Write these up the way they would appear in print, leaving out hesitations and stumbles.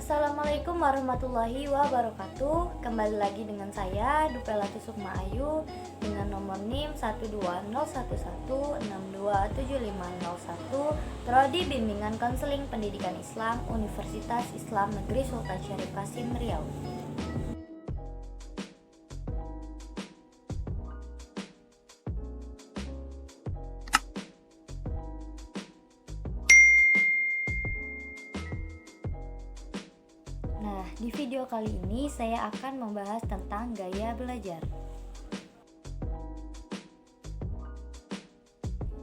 Assalamualaikum warahmatullahi wabarakatuh. Kembali lagi dengan saya Dupelati Sukma Ayu dengan nomor NIM 12011627501, Prodi Bimbingan Konseling Pendidikan Islam, Universitas Islam Negeri Sultan Syarif Qasim, Riau. Nah, di video kali ini saya akan membahas tentang gaya belajar.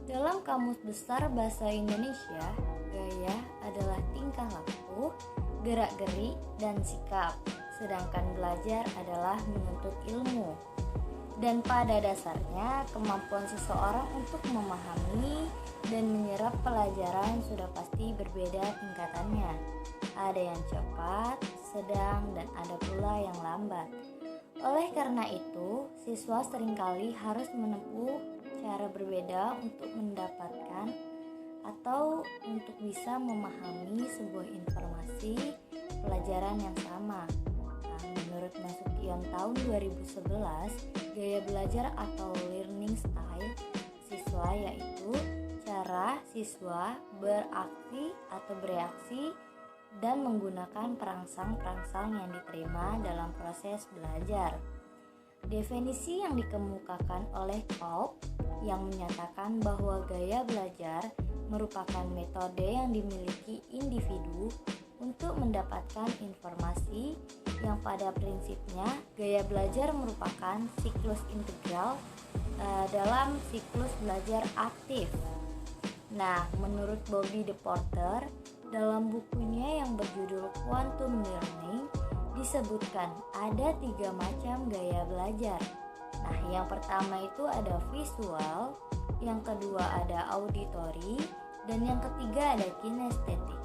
Dalam Kamus Besar Bahasa Indonesia, gaya adalah tingkah laku, gerak-gerik, dan sikap, sedangkan belajar adalah menuntut ilmu. Dan pada dasarnya, kemampuan seseorang untuk memahami dan menyerap pelajaran sudah pasti berbeda tingkatannya. Ada yang cepat, sedang, dan ada pula yang lambat. Oleh karena itu, siswa seringkali harus menempuh cara berbeda untuk mendapatkan atau untuk bisa memahami sebuah informasi pelajaran yang sama. Nah, menurut Nasution tahun 2011, gaya belajar atau learning style siswa yaitu cara siswa beraksi atau bereaksi dan menggunakan perangsang-perangsang yang diterima dalam proses belajar. Definisi yang dikemukakan oleh Kolb yang menyatakan bahwa gaya belajar merupakan metode yang dimiliki individu untuk mendapatkan informasi yang pada prinsipnya gaya belajar merupakan siklus integral dalam siklus belajar aktif. Nah, menurut Bobby De Porter, dalam bukunya yang berjudul Quantum Learning disebutkan ada 3 macam gaya belajar. Nah, yang pertama itu ada visual, yang kedua ada auditory, dan yang ketiga ada kinestetik.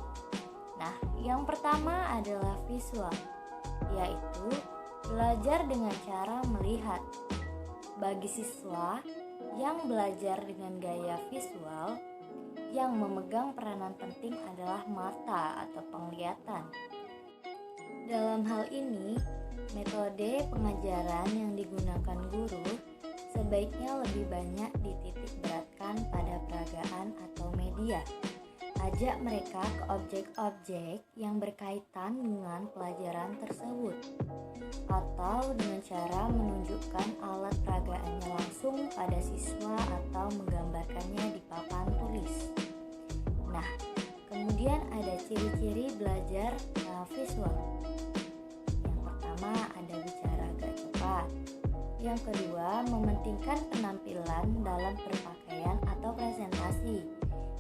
Nah, yang pertama adalah visual, yaitu belajar dengan cara melihat. Bagi siswa yang belajar dengan gaya visual, yang memegang peranan penting adalah mata atau penglihatan. Dalam hal ini, metode pengajaran yang digunakan guru sebaiknya lebih banyak dititik beratkan pada peragaan atau media. Ajak mereka ke objek-objek yang berkaitan dengan pelajaran tersebut, atau dengan cara menunjukkan alat peragaannya langsung pada siswa atau menggambarkannya di papan tulis. Nah, kemudian ada ciri-ciri belajar visual. Yang pertama ada bicara agak cepat. Yang kedua, mementingkan penampilan dalam berpakaian atau presentasi.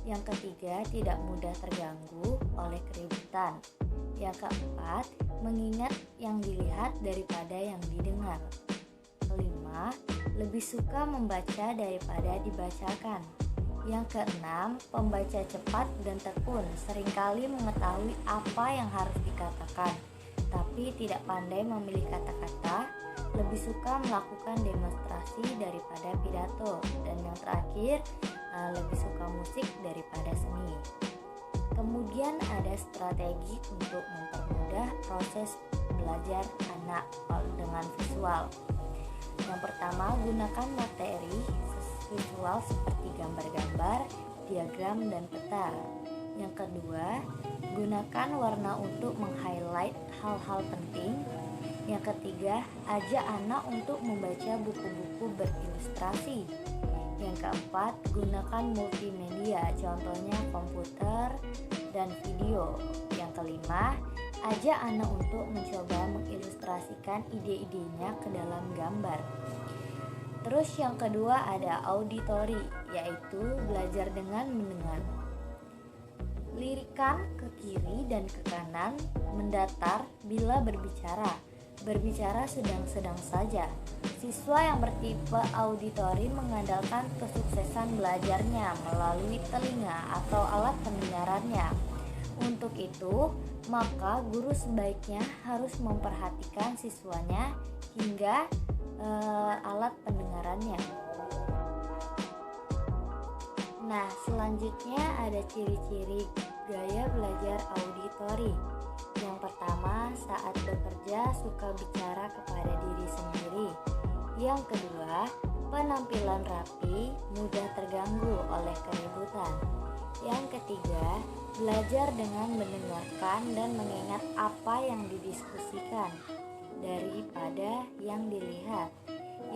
Yang ketiga, tidak mudah terganggu oleh keributan. Yang keempat, mengingat yang dilihat daripada yang didengar. Kelima, lebih suka membaca daripada dibacakan. Yang keenam, pembaca cepat dan tekun, seringkali mengetahui apa yang harus dikatakan, tapi tidak pandai memilih kata-kata, lebih suka melakukan demonstrasi daripada pidato, dan yang terakhir, lebih suka musik daripada seni. Kemudian ada strategi untuk mempermudah proses belajar anak dengan visual. Yang pertama, gunakan materi visual seperti gambar-gambar, diagram, dan peta. Yang kedua, gunakan warna untuk meng-highlight hal-hal penting. Yang ketiga, ajak anak untuk membaca buku-buku berilustrasi. Yang keempat, gunakan multimedia, contohnya komputer dan video. Yang kelima, ajak anak untuk mencoba mengilustrasikan ide-idenya ke dalam gambar. Terus yang kedua ada auditory, yaitu belajar dengan mendengar. Lirikan ke kiri dan ke kanan, mendatar bila berbicara. Berbicara sedang-sedang saja. Siswa yang bertipe auditori mengandalkan kesuksesan belajarnya melalui telinga atau alat pendengarannya. Untuk itu, maka guru sebaiknya harus memperhatikan siswanya hingga alat pendengarannya. Nah, selanjutnya ada ciri-ciri gaya belajar auditori. Yang Yang pertama, saat bekerja suka bicara kepada diri sendiri. Yang kedua, penampilan rapi, mudah terganggu oleh keributan. Yang ketiga, belajar dengan mendengarkan dan mengingat apa yang didiskusikan daripada yang dilihat.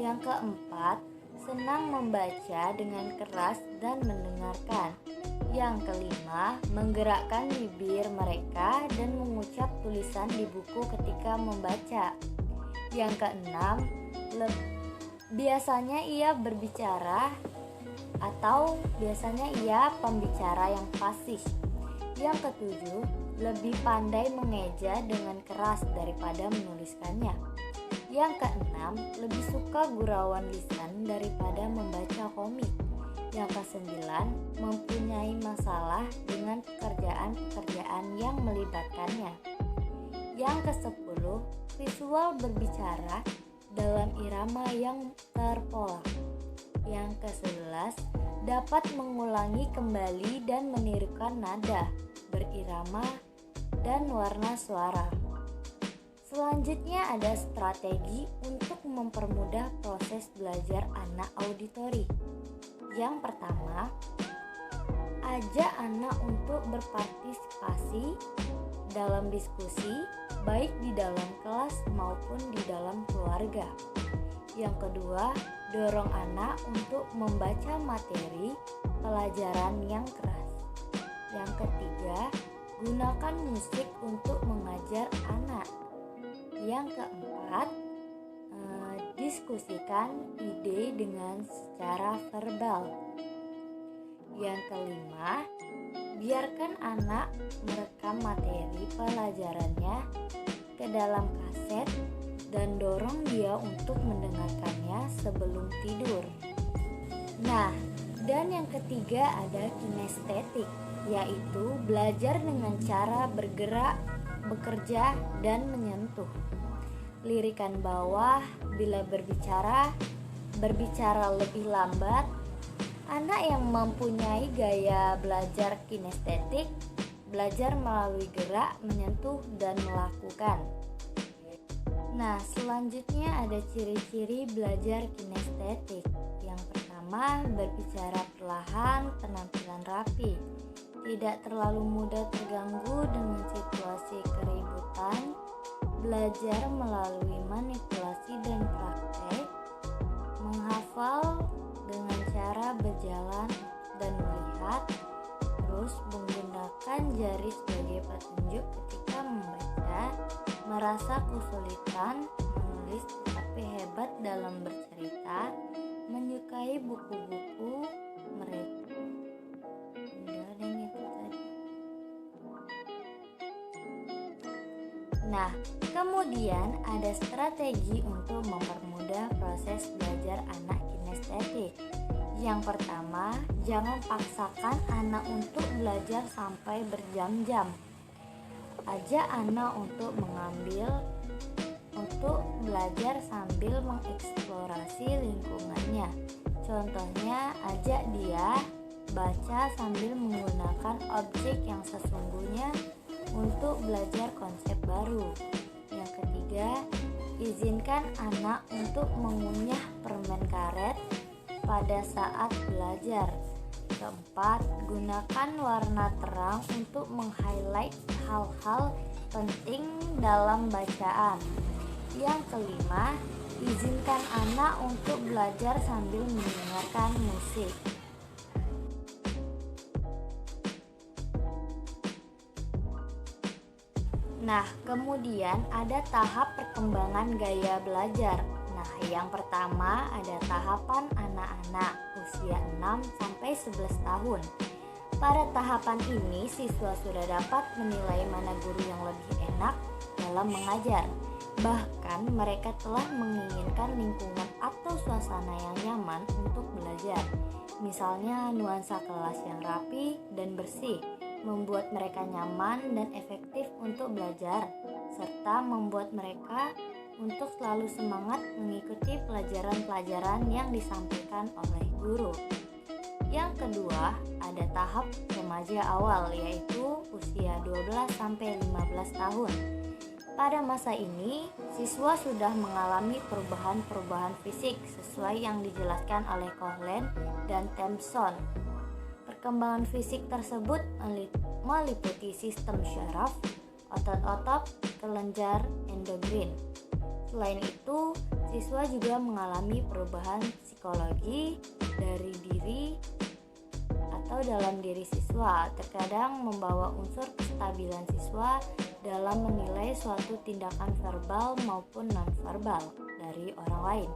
Yang keempat, senang membaca dengan keras dan mendengarkan. Yang kelima, menggerakkan bibir mereka dan mengucap tulisan di buku ketika membaca. Yang keenam, biasanya ia berbicara atau biasanya ia pembicara yang fasih. Yang ketujuh, lebih pandai mengeja dengan keras daripada menuliskannya. Yang keenam, lebih suka gurauan lisan daripada membaca komik. Yang kesembilan, mempunyai masalah dengan pekerjaan-pekerjaan yang melibatkannya. Yang kesepuluh, visual berbicara dalam irama yang terpola. Yang ke-11, dapat mengulangi kembali dan menirukan nada, berirama, dan warna suara. Selanjutnya ada strategi untuk mempermudah proses belajar anak auditori. Yang pertama, ajak anak untuk berpartisipasi dalam diskusi, baik di dalam kelas maupun di dalam keluarga. Yang kedua, dorong anak untuk membaca materi pelajaran yang keras. Yang ketiga, gunakan musik untuk mengajar anak. Yang keempat, diskusikan ide dengan secara verbal. Yang kelima, biarkan anak merekam materi pelajarannya ke dalam kaset dan dorong dia untuk mendengarkannya sebelum tidur. Nah, dan yang ketiga ada kinestetik, yaitu belajar dengan cara bergerak, bekerja, dan menyentuh. Lirikan bawah bila berbicara lebih lambat. Anak yang mempunyai gaya belajar kinestetik belajar melalui gerak, menyentuh, dan melakukan. Nah, selanjutnya ada ciri-ciri belajar kinestetik. Yang pertama, berbicara perlahan, penampilan rapi, tidak terlalu mudah terganggu dengan situasi keributan, belajar melalui manipulasi dan praktek, menghafal dengan cara berjalan dan melihat, terus menggunakan jari sebagai petunjuk ketika membaca, merasa kesulitan menulis tetapi hebat dalam bercerita, menyukai buku-buku mereka. Nah, kemudian ada strategi untuk mempermudah proses belajar anak kinestetik. Yang pertama, jangan paksakan anak untuk belajar sampai berjam-jam. Ajak anak untuk belajar sambil mengeksplorasi lingkungannya. Contohnya, ajak dia baca sambil menggunakan objek yang sesungguhnya untuk belajar konsep baru. Yang ketiga, izinkan anak untuk mengunyah permen karet pada saat belajar. Keempat, gunakan warna terang untuk meng-highlight hal-hal penting dalam bacaan. Yang kelima, izinkan anak untuk belajar sambil mendengarkan musik. Nah, kemudian ada tahap perkembangan gaya belajar. Nah, yang pertama ada tahapan anak-anak usia 6 sampai 11 tahun. Pada tahapan ini, siswa sudah dapat menilai mana guru yang lebih enak dalam mengajar. Bahkan mereka telah menginginkan lingkungan atau suasana yang nyaman untuk belajar. Misalnya nuansa kelas yang rapi dan bersih, membuat mereka nyaman dan efektif untuk belajar, serta membuat mereka untuk selalu semangat mengikuti pelajaran-pelajaran yang disampaikan oleh guru. Yang kedua, ada tahap remaja awal, yaitu usia 12-15 tahun. Pada masa ini, siswa sudah mengalami perubahan-perubahan fisik sesuai yang dijelaskan oleh Coughlin dan Thompson. Perkembangan fisik tersebut meliputi sistem syaraf, otot-otot, kelenjar endokrin. Selain itu, siswa juga mengalami perubahan psikologi dari diri atau dalam diri siswa, terkadang membawa unsur kestabilan siswa dalam menilai suatu tindakan verbal maupun non-verbal dari orang lain.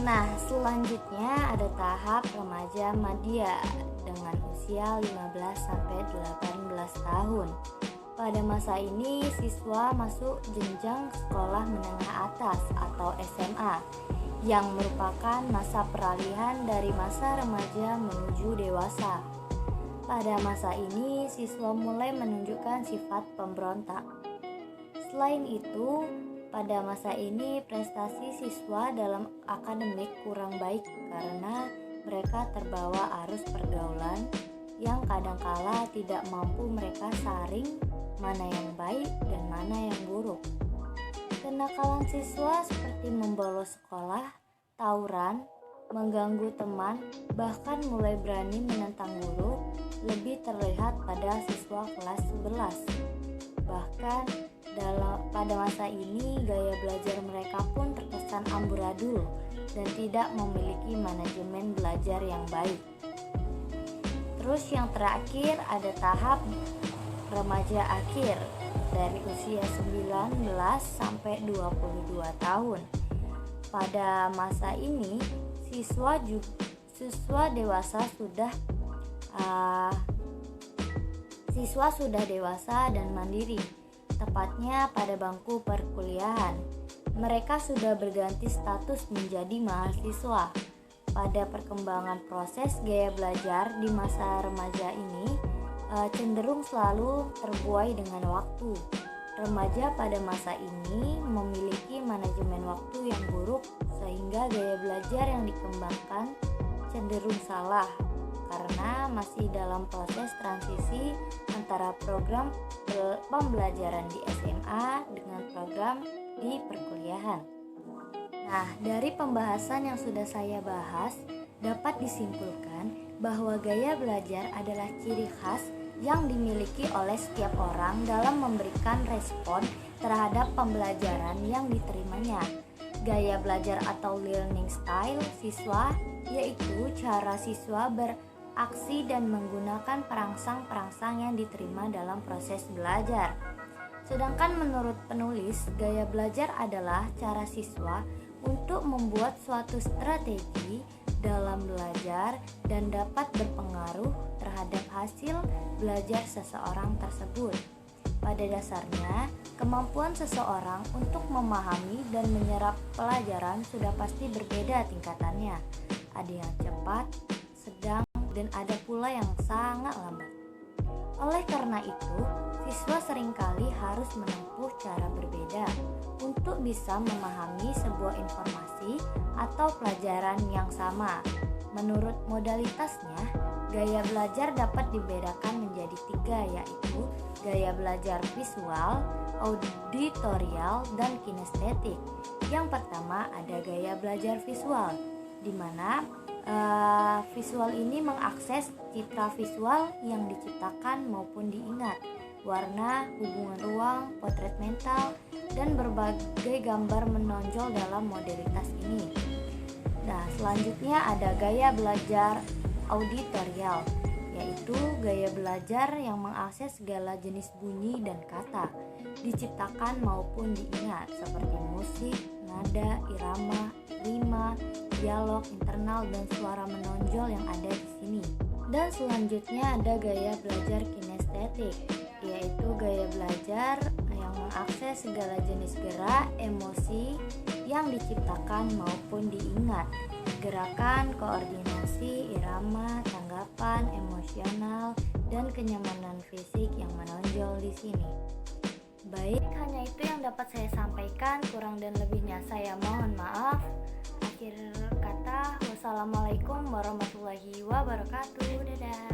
Nah, selanjutnya ada tahap remaja madya dengan usia 15-18 tahun. Pada masa ini, siswa masuk jenjang sekolah menengah atas atau SMA, yang merupakan masa peralihan dari masa remaja menuju dewasa. Pada masa ini, siswa mulai menunjukkan sifat pemberontak. Selain itu, pada masa ini prestasi siswa dalam akademik kurang baik karena mereka terbawa arus pergaulan yang kadangkala tidak mampu mereka saring mana yang baik dan mana yang buruk. Kenakalan siswa seperti membolos sekolah, tawuran, mengganggu teman, bahkan mulai berani menentang guru lebih terlihat pada siswa kelas 11. Bahkan pada masa ini gaya belajar mereka pun terkesan amburadul dan tidak memiliki manajemen belajar yang baik. Terus yang terakhir ada tahap remaja akhir dari usia 19-22 tahun. Pada masa ini siswa sudah dewasa dan mandiri, tepatnya pada bangku perkuliahan. Mereka sudah berganti status menjadi mahasiswa. Pada perkembangan proses gaya belajar di masa remaja ini cenderung selalu terbuai dengan waktu. Remaja pada masa ini memiliki manajemen waktu yang buruk sehingga gaya belajar yang dikembangkan cenderung salah karena masih dalam proses transisi antara program pembelajaran di SMA dengan program di perkuliahan. Nah, dari pembahasan yang sudah saya bahas dapat disimpulkan bahwa gaya belajar adalah ciri khas yang dimiliki oleh setiap orang dalam memberikan respon terhadap pembelajaran yang diterimanya. Gaya belajar atau learning style siswa yaitu cara siswa beraksi dan menggunakan perangsang-perangsang yang diterima dalam proses belajar. Sedangkan menurut penulis, gaya belajar adalah cara siswa untuk membuat suatu strategi dalam belajar dan dapat berpengaruh terhadap hasil belajar seseorang tersebut. Pada dasarnya, kemampuan seseorang untuk memahami dan menyerap pelajaran sudah pasti berbeda tingkatannya. Ada yang cepat, sedang, dan ada pula yang sangat lambat. Oleh karena itu, siswa seringkali harus menempuh cara berbeda untuk bisa memahami sebuah informasi atau pelajaran yang sama. Menurut modalitasnya, gaya belajar dapat dibedakan menjadi 3, yaitu gaya belajar visual, auditorial, dan kinestetik. Yang pertama ada gaya belajar visual, di mana visual ini mengakses citra visual yang diciptakan maupun diingat, warna, hubungan ruang, potret mental, dan berbagai gambar menonjol dalam modalitas ini. Nah, selanjutnya ada gaya belajar auditorial, yaitu gaya belajar yang mengakses segala jenis bunyi dan kata, diciptakan maupun diingat, seperti musik, nada, irama, rima, dialog internal, dan suara menonjol yang ada di sini. Dan selanjutnya ada gaya belajar kinestetik, yaitu gaya belajar yang mengakses segala jenis gerak, emosi yang diciptakan maupun diingat, gerakan, koordinasi, irama, tanggapan, emosional, dan kenyamanan fisik yang menonjol di sini. Baik, hanya itu yang dapat saya sampaikan, kurang dan lebihnya saya mohon maaf. Akhir kata, wassalamualaikum warahmatullahi wabarakatuh. Dadah.